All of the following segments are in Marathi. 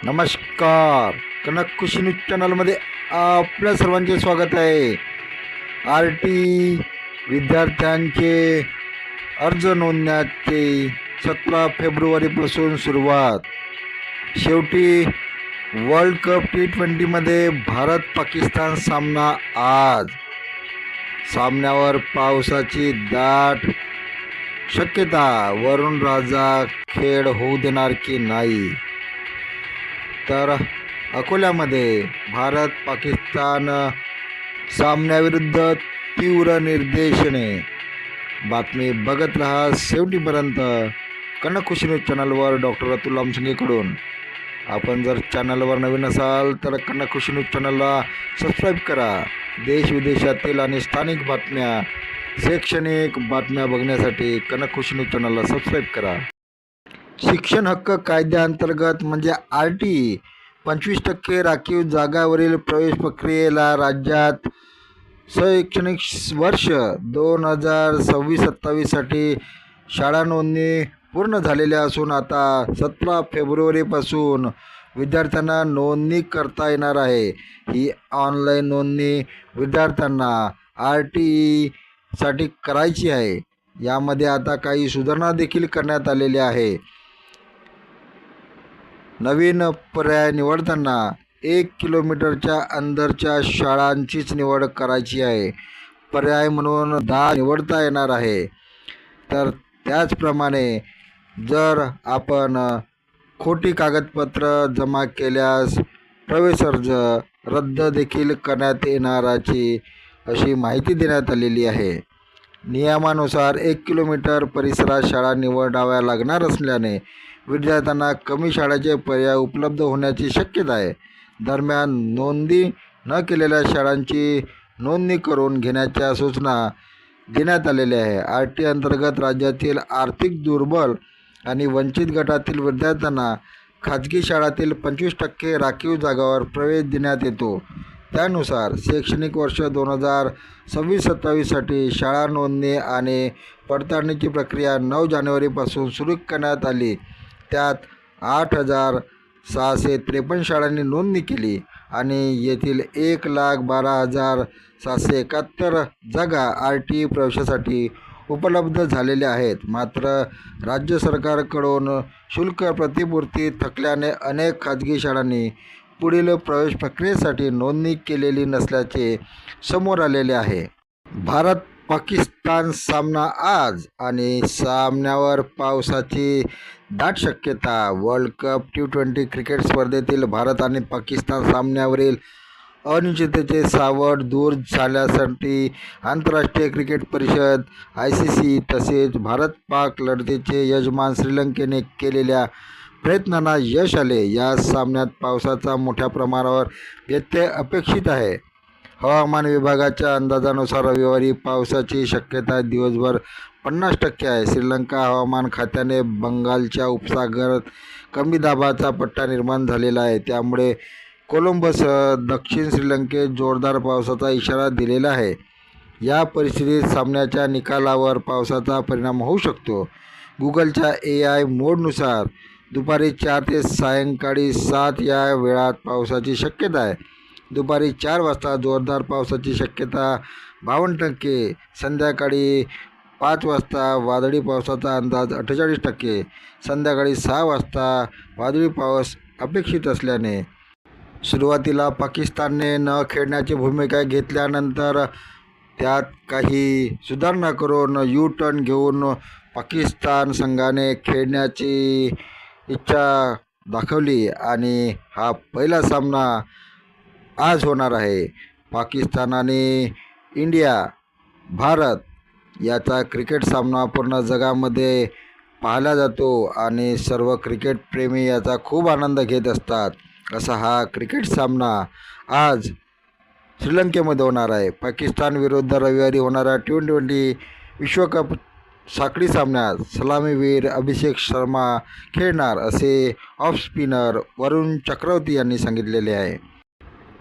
नमस्कार. कनक कृषी न्यूज चॅनलमध्ये आपल्या सर्वांचे स्वागत आहे. आर टी विद्यार्थ्यांचे अर्ज नोंदण्याचे 17 फेब्रुवारीपासून सुरुवात. शेवटी वर्ल्ड कप T20मध्ये भारत पाकिस्तान सामना आज. सामन्यावर पावसाची दाट शक्यता. वरुण राजा खेळ होऊ देणार की नाही. तर अकोल्यामध्ये भारत पाकिस्तान सामन्याविरुद्ध तीव्र निर्देशने. बातमी बघत रहा शेवटीपर्यंत कनक कृषी न्यूज चॅनलवर. डॉक्टर अतुल आमसंगेकडून. आपण जर चॅनलवर नवीन असाल तर कनक कृषी न्यूज चॅनलला सबस्क्राईब करा. देश विदेशातील आणि स्थानिक बातम्या, शैक्षणिक बातम्या बघण्यासाठी कनक कृषी न्यूज चॅनलला सबस्क्राईब करा. शिक्षण हक्क कायद्याअंतर्गत म्हणजे RT 25% राखीव जागावरील प्रवेश प्रक्रियेला राज्यात शैक्षणिक वर्ष 2026-27 साठी शाळा नोंदणी पूर्ण झालेल्या असून आता 17 फेब्रुवारीपासून विद्यार्थ्यांना नोंदणी करता येणार आहे. ही ऑनलाईन नोंदणी विद्यार्थ्यांना RTE साठी करायची आहे. यामध्ये आता काही सुधारणा देखील करण्यात आलेल्या आहे. नवीन पर्याय निवडताना 1 किलोमीटरच्या अंदरच्या शाळांचीच निवड करायची आहे. पर्याय म्हणून 10 निवडता येणार आहे. तर त्याचप्रमाणे जर आपण खोटी कागदपत्र जमा केल्यास प्रवेश अर्ज रद्द देखील करण्यात येणाराची अशी माहिती देण्यात आलेली आहे. नियमानुसार 1 किलोमीटर परिसरात शाळा निवडाव्या लागणार असल्याने विद्यार्थ्यांना कमी शाळेचे पर्याय उपलब्ध होण्याची शक्यता आहे. दरम्यान नोंदणी न केलेल्या शाळांची नोंदणी करून घेण्याच्या सूचना देण्यात आलेल्या आहे. RT अंतर्गत राज्यातील आर्थिक दुर्बल आणि वंचित गटातील विद्यार्थ्यांना खाजगी शाळांतील 25% राखीव जागावर प्रवेश देण्यात येतो. त्यानुसार शैक्षणिक वर्ष 2026-27 साठी शाळा नोंदणी आणि पडताळणीची प्रक्रिया 9 जानेवारीपासून सुरू करण्यात आली. त्यात 8,653 शाळांनी नोंदणी केली आणि येथील 1,12,771 जागा RT प्रवेशासाठी उपलब्ध झालेल्या आहेत. मात्र राज्य सरकारकडून शुल्क प्रतिपूर्ती थकल्याने अनेक खाजगी शाळांनी पुढील प्रवेश प्रक्रियेसाठी नोंदणी केलेली नसल्याचे समोर आलेले आहे. भारत पाकिस्तान सामना आज आणि सामन्यावर पावसाची दाट शक्यता. वर्ल्ड कप T20 क्रिकेट स्पर्धेतील भारत आणि पाकिस्तान सामन्यावरील अनिश्चिततेचे सावट दूर झाल्यासाठी आंतरराष्ट्रीय क्रिकेट परिषद ICC तसेच भारत-पाक लढतीचे यजमान श्रीलंकेने केलेल्या प्रयत्नांना यश आले. या सामन्यात पावसाचा मोठ्या प्रमाणावर व्यत्यय अपेक्षित आहे. हवामान विभागाच्या अंदाजानुसार रविवारी पावसाची शक्यता दिवसभर 50% आहे. श्रीलंका हवामान खात्याने बंगालच्या उपसागरात कमी दाबाचा पट्टा निर्माण झालेला आहे. त्यामुळे कोलंबोसह दक्षिण श्रीलंकेत जोरदार पावसाचा इशारा दिलेला आहे. या परिस्थितीत सामन्याच्या निकालावर पावसाचा परिणाम होऊ शकतो. गुगलच्या AI मोडनुसार दुपारी 4 ते सायंकाळी 7 या वेळात पावसाची शक्यता आहे. दुपारी 4 वाजता जोरदार पावसाची शक्यता 52%. संध्याकाळी 5 वाजता वादळी पावसाचा अंदाज 48%. संध्याकाळी 6 वाजता वादळी पाऊस अपेक्षित असल्याने सुरुवातीला पाकिस्तानने न खेळण्याची भूमिका घेतल्यानंतर त्यात काही सुधारणा करून U-टर्न घेऊन पाकिस्तान संघाने खेळण्याची इच्छा दाखवली आणि हा पहिला सामना आज होणार आहे. पाकिस्तान आणि इंडिया भारत याचा क्रिकेट सामना पूर्ण जगामध्ये पाहिला जातो आणि सर्व क्रिकेटप्रेमी याचा खूप आनंद घेत असतात. असा हा क्रिकेट सामना आज श्रीलंकेमध्ये होणार आहे. पाकिस्तान विरुद्ध रविवारी होणाऱ्या T20 विश्वकप साखळी सामन्यात सलामीवीर अभिषेक शर्मा खेळणार असे ऑफ स्पिनर वरुण चक्रवर्ती यांनी सांगितलेले आहे.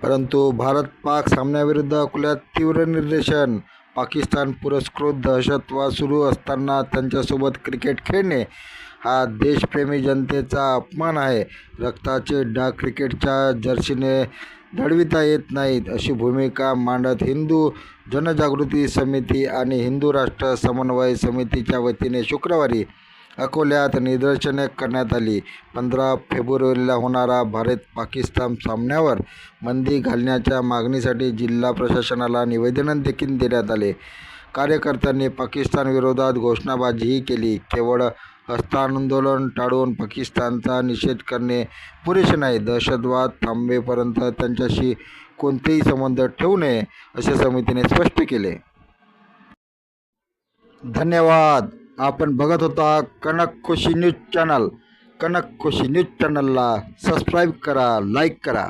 परंतु भारत-पाक सामन्याविरुद्ध अकोल्यात तीव्र निर्देशन. पाकिस्तान पुरस्कृत दहशतवाद सुरू असताना त्यांच्यासोबत क्रिकेट खेळणे हा देशप्रेमी जनतेचा अपमान आहे. रक्ताचे डाग क्रिकेटच्या जर्सीने दडविता येत नाहीत, अशी भूमिका मांडत हिंदू जनजागृती समिती आणि हिंदू राष्ट्र समन्वय समितीच्या वतीने शुक्रवारी अकोल्यात निदर्शने करण्यात आली. 15 फेब्रुवारीला होणारा भारत-पाकिस्तान सामन्यावर बंदी घालण्याच्या मागणीसाठी जिल्हा प्रशासनाला निवेदन देखील देण्यात आले. कार्यकर्त्यांनी पाकिस्तानविरोधात घोषणाबाजीही केली. केवळ हस्तांदोलन टाळून पाकिस्तानचा निषेध करणे पुरेसे नाही. दहशतवाद थांबेपर्यंत त्यांच्याशी कोणतेही संबंध ठेवू नये, असे समितीने स्पष्ट केले. धन्यवाद. आपण बघत होता कनक खुशी न्यूज चॅनल. कनक खुशी न्यूज चॅनलला सबस्क्राईब करा, लाईक करा.